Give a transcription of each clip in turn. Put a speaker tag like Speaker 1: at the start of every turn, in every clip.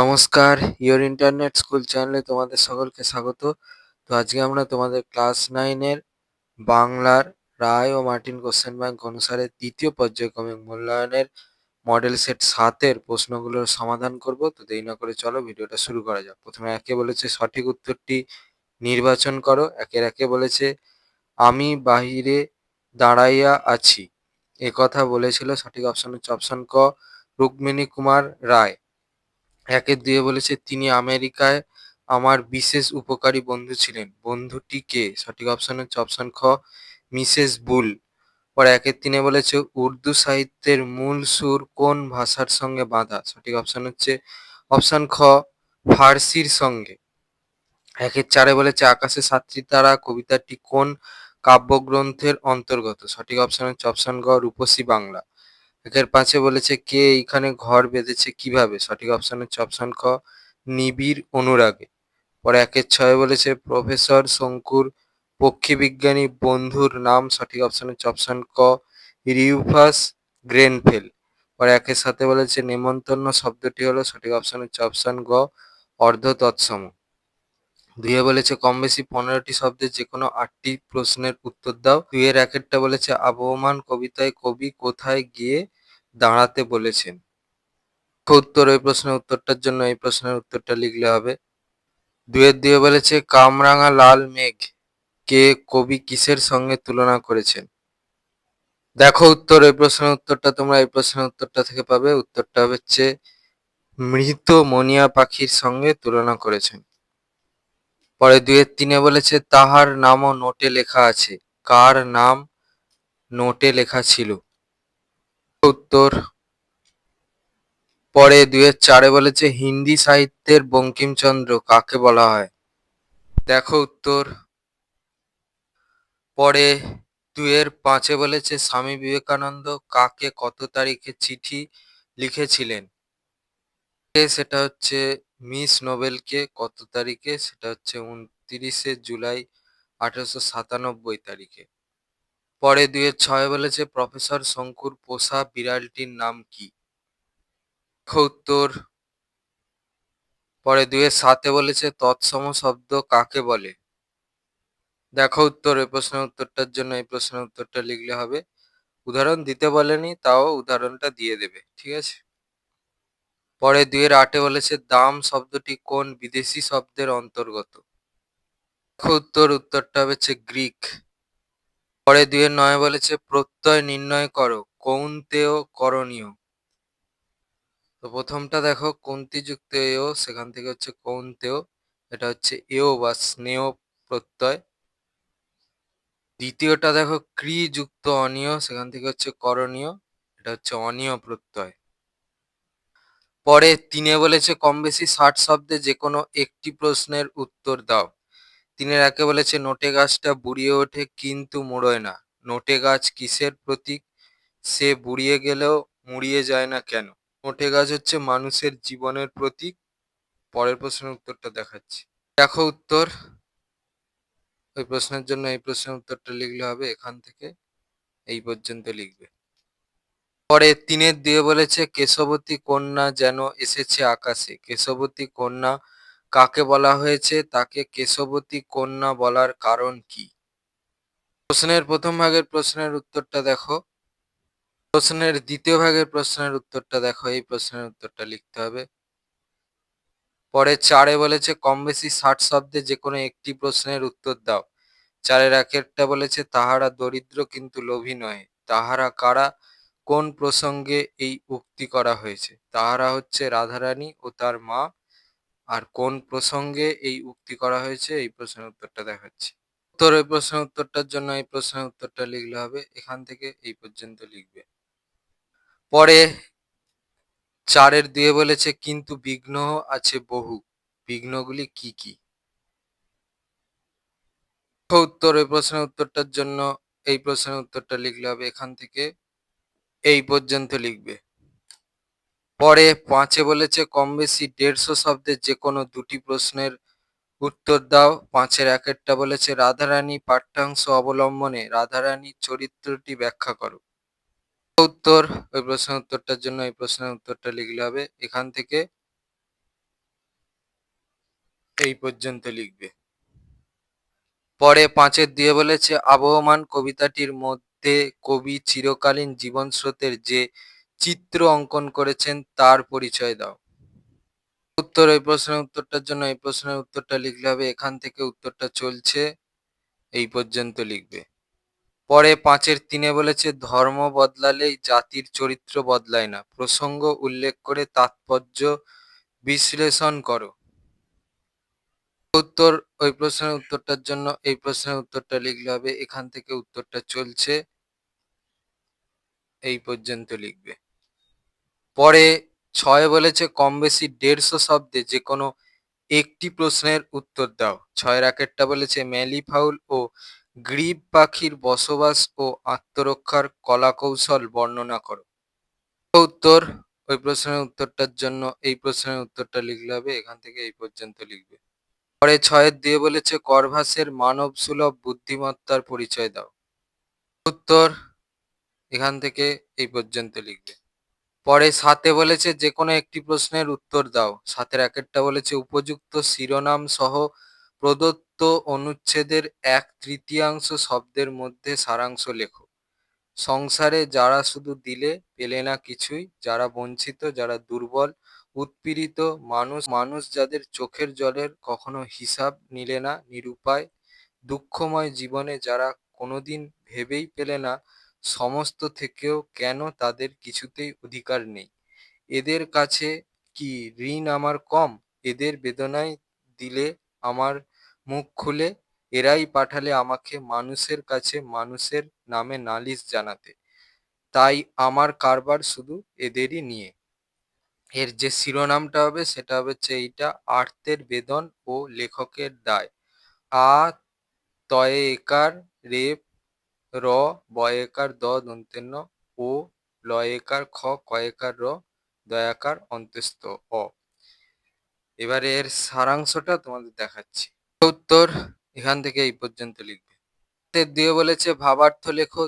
Speaker 1: নমস্কার, your internet school চ্যানেলে তোমাদের সকলকে স্বাগত। তো আজকে আমরা তোমাদের ক্লাস 9 এর বাংলার রায় ও মার্টিন কোশ্চেন ব্যাংক অনুসারে দ্বিতীয় পর্যায়ক্রমিক মূল্যায়নের মডেল সেট 7 এর প্রশ্নগুলোর সমাধান করব। তো দেরি না করে চলো ভিডিওটা শুরু করা যাক। প্রথমে একে বলেছে সঠিক উত্তরটি নির্বাচন করো। একে বলেছে আমি বাহিরে দাঁড়াইয়া আছি। একথা বলেছিল, সঠিক অপশন হচ্ছে অপশন ক রুক্মিণী কুমার রায়। একের দুইয়ে বলেছে তিনি আমেরিকায় আমার বিশেষ উপকারী বন্ধু ছিলেন। বন্ধুটি কে? সঠিক অপশন হচ্ছে অপশন খ মিসেস বুল। পরে একের তিনে বলেছে উর্দু সাহিত্যের মূল সুর কোন ভাষার সঙ্গে বাঁধা? সঠিক অপশন হচ্ছে অপশন খ ফার্সির সঙ্গে। একের চারে বলেছে আকাশে সাতটি তারা কবিতাটি কোন কাব্যগ্রন্থের অন্তর্গত? সঠিক অপশন হচ্ছে অপশন গ রূপসী বাংলা। একের পাঁচে বলেছে কে এইখানে ঘর বেঁধেছে কিভাবে? সঠিক অপশন হচ্ছে অপশন খ নিবিড় অনুরাগে। পরে একের ছয়ে বলেছে প্রফেসর শঙ্কুর পক্ষীবিজ্ঞানী বন্ধুর নাম? সঠিক অপশন হচ্ছে অপশন ক রিউফাস গ্রেনফেল। পরে একের সাথে বলেছে নেমন্তন্ন শব্দটি হলো? সঠিক অপশন হচ্ছে অপশন গ অর্ধ তৎসম। দুইয়ে বলেছে কম বেশি 15টি শব্দের যে কোনো 8টি প্রশ্নের উত্তর দাও। দুইয়ের একেরটা বলেছে আবহমান কবিতায় কবি কোথায় গিয়ে দাঁড়াতে বলেছেন? উত্তর এই প্রশ্নের উত্তরটার জন্য এই প্রশ্নের উত্তরটা লিখলে হবে। দুইয়ের দুইয়ে বলেছে কামরাঙা লাল মেঘ কে কবি কিসের সঙ্গে তুলনা করেছেন? দেখো উত্তর এই প্রশ্নের উত্তরটা তোমরা এই প্রশ্নের উত্তরটা থেকে পাবে। উত্তরটা হচ্ছে মৃত মনিয়া পাখির সঙ্গে তুলনা করেছেন। পরে দুইয়ের তিনে বলেছে তাহার নামও নোটে লেখা আছে। কার নাম নোটে লেখা ছিল? উত্তর। পরে দুইয়ের চারে বলেছে হিন্দি সাহিত্যের বঙ্কিমচন্দ্র কাকে বলা হয়? দেখো উত্তর। পরে দুইয়ের পাঁচে বলেছে স্বামী বিবেকানন্দ কাকে কত তারিখে চিঠি লিখেছিলেন? সেটা হচ্ছে মিস নোবেলকে। কত তারিখে? সেটা হচ্ছে 29শে জুলাই 1897 তারিখে। পরে দুইয়ের ছয় বলেছে প্রফেসর শঙ্কুর পোষা বিড়ালটির নাম কি? উত্তর। পরে দুইয়ের সাথে বলেছে তৎসম শব্দ কাকে বলে? দেখো উত্তর এই প্রশ্নের উত্তরটার জন্য এই প্রশ্নের উত্তরটা লিখলে হবে। উদাহরণ দিতে বলেনি, তাও উদাহরণটা দিয়ে দেবে, ঠিক আছে? পরে দুইয়ের আটে বলেছে দাম শব্দটি কোন বিদেশি শব্দের অন্তর্গত? দেখো উত্তর, উত্তরটা হচ্ছে গ্রিক। পরে দুইয়ের নয় বলেছে প্রত্যয় নির্ণয় করো কৌন্তেয় করণীয়। তো প্রথমটা দেখো কন্তিযুক্ত এও, সেখান থেকে হচ্ছে কৌন্তেয়, এটা হচ্ছে এও বা স্নেহ প্রত্যয়। দ্বিতীয়টা দেখো ক্রি যুক্ত অনিয়, সেখান থেকে হচ্ছে করণীয়, এটা হচ্ছে অনিয় প্রত্যয়। পরে তিনে বলেছে কম বেশি 60 শব্দে যে কোনো একটি প্রশ্নের উত্তর দাও। তিনের একে বলেছে নোটে গাছটা বুড়িয়ে ওঠে কিন্তু মুড়োয় না। নোটে গাছ কিসের প্রতীক? সে বুড়িয়ে গেলেও মুড়িয়ে যায় না কেন? নোটে গাছ হচ্ছে মানুষের জীবনের প্রতীক। পরের প্রশ্নের উত্তরটা দেখাচ্ছি। দেখো উত্তর, ওই প্রশ্নের জন্য এই প্রশ্নের উত্তরটা লিখলে হবে। এখান থেকে এই পর্যন্ত লিখবে। পরে তিনের দিয়ে বলেছে কেশবতী কন্যা যেন এসেছে আকাশে। কেশবতী কন্যা কাকে বলা হয়েছে? তাকে কেশবতী কন্যা বলার কারণ কি? প্রশ্নের প্রথম ভাগের প্রশ্নের উত্তরটা দেখো। প্রশ্নের দ্বিতীয় ভাগের প্রশ্নের উত্তরটা দেখো। এই প্রশ্নের উত্তরটা লিখতে হবে। পরে চারে বলেছে কম বেশি 60 শব্দে যে কোনো একটি প্রশ্নের উত্তর দাও। চারের একেরটা বলেছে তাহারা দরিদ্র কিন্তু লোভী নয়। তাহারা কারা? কোন প্রসঙ্গে এই উক্তি করা হয়েছে? তাহারা হচ্ছে রাধারানী ও তার মা। আর কোন প্রসঙ্গে এই উক্তি করা হয়েছে এই প্রশ্নের উত্তরটা দেখাচ্ছি। উত্তর, এই প্রশ্নের উত্তরটার জন্য এই প্রশ্নের উত্তরটা লিখলে হবে। এখান থেকে এই পর্যন্ত লিখবে। পরে চারের দিয়ে বলেছে কিন্তু বিঘ্ন আছে বহু। বিঘ্নগুলি কি কি? উত্তর, এই প্রশ্নের উত্তরটার জন্য এই প্রশ্নের উত্তরটা লিখলে হবে। এখান থেকে এই পর্যন্ত লিখবে। পরে পাঁচে বলেছে কম বেশি 150 শব্দের যে কোনো দুটি প্রশ্নের উত্তর দাও। পাঁচের একেরটা বলেছে রাধারানী পাঠ্যাংশ অবলম্বনে রাধারানীর চরিত্রটি ব্যাখ্যা করো। উত্তর, ওই প্রশ্নের উত্তরটার জন্য এই প্রশ্নের উত্তরটা লিখলে হবে। এখান থেকে এই পর্যন্ত লিখবে। পরে ৫ এর দিয়ে বলেছে আবহমান কবিতাটির মধ্যে কবি চিরকালীন জীবনস্রোতের যে চিত্র অঙ্কন করেছেন তার পরিচয় দাও। উত্তর, এই প্রশ্নের উত্তরটার জন্য এই প্রশ্নের উত্তরটা লিখলে হবে এখান থেকে উত্তরটা চলছে এই পর্যন্ত লিখবে। পরে ৫ এর ৩ এ বলেছে ধর্ম বদলালেই জাতির চরিত্র বদলায় না। প্রসঙ্গ উল্লেখ করে তাৎপর্য বিশ্লেষণ করো। উত্তর, ওই প্রশ্নের উত্তরটার জন্য এই প্রশ্নের উত্তরটা লিখলে হবে এখান থেকে উত্তরটা চলছে এই পর্যন্ত লিখবে। পরে ৬ বলেছে কম বেশি ১৫০ শব্দে যে কোনো একটি প্রশ্নের উত্তর দাও। ৬ এর আগেরটা বলেছে ম্যালিফাউল ও গ্রিব পাখির বসবাস ও আত্মরক্ষার কলাকৌশল বর্ণনা করো। উত্তর, ওই প্রশ্নের উত্তরটার জন্য এই প্রশ্নের উত্তরটা লিখলে হবে এখান থেকে এই পর্যন্ত লিখবে। পরে ৬ এর দিয়ে বলেছে করভাসের মানবসুলভ বুদ্ধিমত্তার পরিচয় দাও। উত্তর, এখান থেকে এই পর্যন্ত লিখবে। পরে ৭ এ বলেছে যেকোনো একটি প্রশ্নের উত্তর দাও। ৭ এর একেরটা বলেছে উপযুক্ত শিরোনাম সহ প্রদত্ত অনুচ্ছেদের ১/৩ শব্দের মধ্যে সারাংশ লেখো। সংসারে যারা শুধু দিলে পেলে না কিছুই, যারা বঞ্চিত, যারা দুর্বল, উৎপীড়িত মানুষ যাদের চোখের জলের কখনো হিসাব নিলে না, নিরুপায়, দুঃখময় জীবনে যারা কোনোদিন ভেবেই পেলে না সমস্ত থেকেও কেন তাদের কিছুতেই অধিকার নেই। এদের কাছে কি ঋণ আমার কম? এদের বেদনায় দিলে আমার মুখ খুলে? এরাই পাঠালে আমাকে মানুষের কাছে মানুষের নামে নালিশ জানাতে। তাই আমার কারবার শুধু এদেরই নিয়ে। এর যে শিরোনামটা হবে সেটা হচ্ছে এইটা, আর্তের বেদন ও লেখকের দায়। আ তয়ে একার রেফ র বয়েকার দ দন্তের ন ও লয়েকার খ কয়েকার র দয়াকার অন্তস্থ অ। এবারে এর সারাংশটা তোমাদের দেখাচ্ছি। উত্তর, এখান থেকে এই পর্যন্ত লিখবে। দিয়ে বলেছে ভাবার্থ লেখো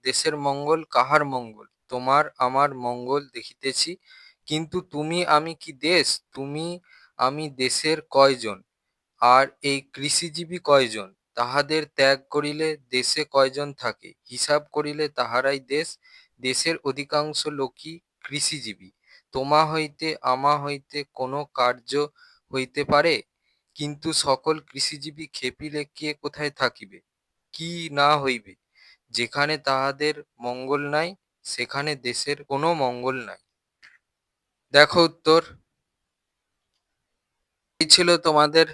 Speaker 1: দেশের মঙ্গল কাহার মঙ্গল? তোমার আমার মঙ্গল দেখিতেছি, কিন্তু তুমি আমি কি দেশ? তুমি আমি দেশের কয়জন? আর এই কৃষিজীবী কয়জন? তাহাদের ত্যাগ করিলে দেশে কয়জন থাকে? হিসাব করিলে তাহারাই দেশ। দেশের অধিকাংশ লোকই কৃষিজীবী। তোমা হইতে আমা হইতে কোনো কার্য হইতে পারে? কিন্তু সকল কৃষিজীবী খেপিলে কে কোথায় থাকিবে? কি না হইবে? যেখানে তাহাদের মঙ্গল নাই সেখানে দেশের কোনো মঙ্গল নাই। দেখো উত্তর, এই ছিল তোমাদের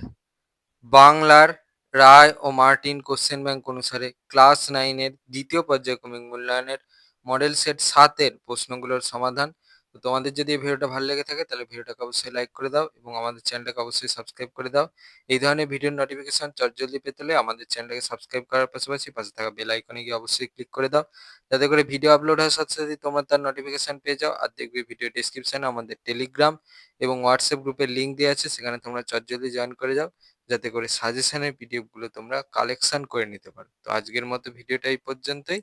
Speaker 1: বাংলার রায় ও মার্টিন কোশ্চেন ব্যাংক অনুসারে ক্লাস 9 এর দ্বিতীয় পর্যায়ক্রমিক মূল্যায়নের মডেল সেট 7 এর প্রশ্নগুলোর সমাধান। তো তোমাদের যদি এই ভিডিওটা ভালো লেগে থাকে তাহলে ভিডিওটাকে অবশ্যই লাইক করে দাও এবং আমাদের চ্যানেলটাকে অবশ্যই সাবস্ক্রাইব করে দাও। এই ধরনের ভিডিওর নোটিফিকেশন চটজলদি পেতে হলে আমাদের চ্যানেলটাকে সাবস্ক্রাইব করার পাশাপাশি পাশে থাকা বেল আইকনে গিয়ে অবশ্যই ক্লিক করে দাও, যাতে করে ভিডিও আপলোড হওয়ার সাথে সাথে তোমরা তার নোটিফিকেশন পেয়ে যাও। আর দেখবে ভিডিও ডেসক্রিপশনে আমাদের টেলিগ্রাম এবং হোয়াটসঅ্যাপ গ্রুপের লিঙ্ক দেওয়া আছে, সেখানে তোমরা চটজলদি জয়েন করে যাও, যাতে করে সাজেশনের পিডিএফ গুলো তোমরা কালেকশন করে নিতে পারো। তো আজকের মতো ভিডিওটা এই পর্যন্তই।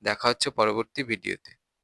Speaker 1: দেখা হচ্ছে পরবর্তী ভিডিওতে।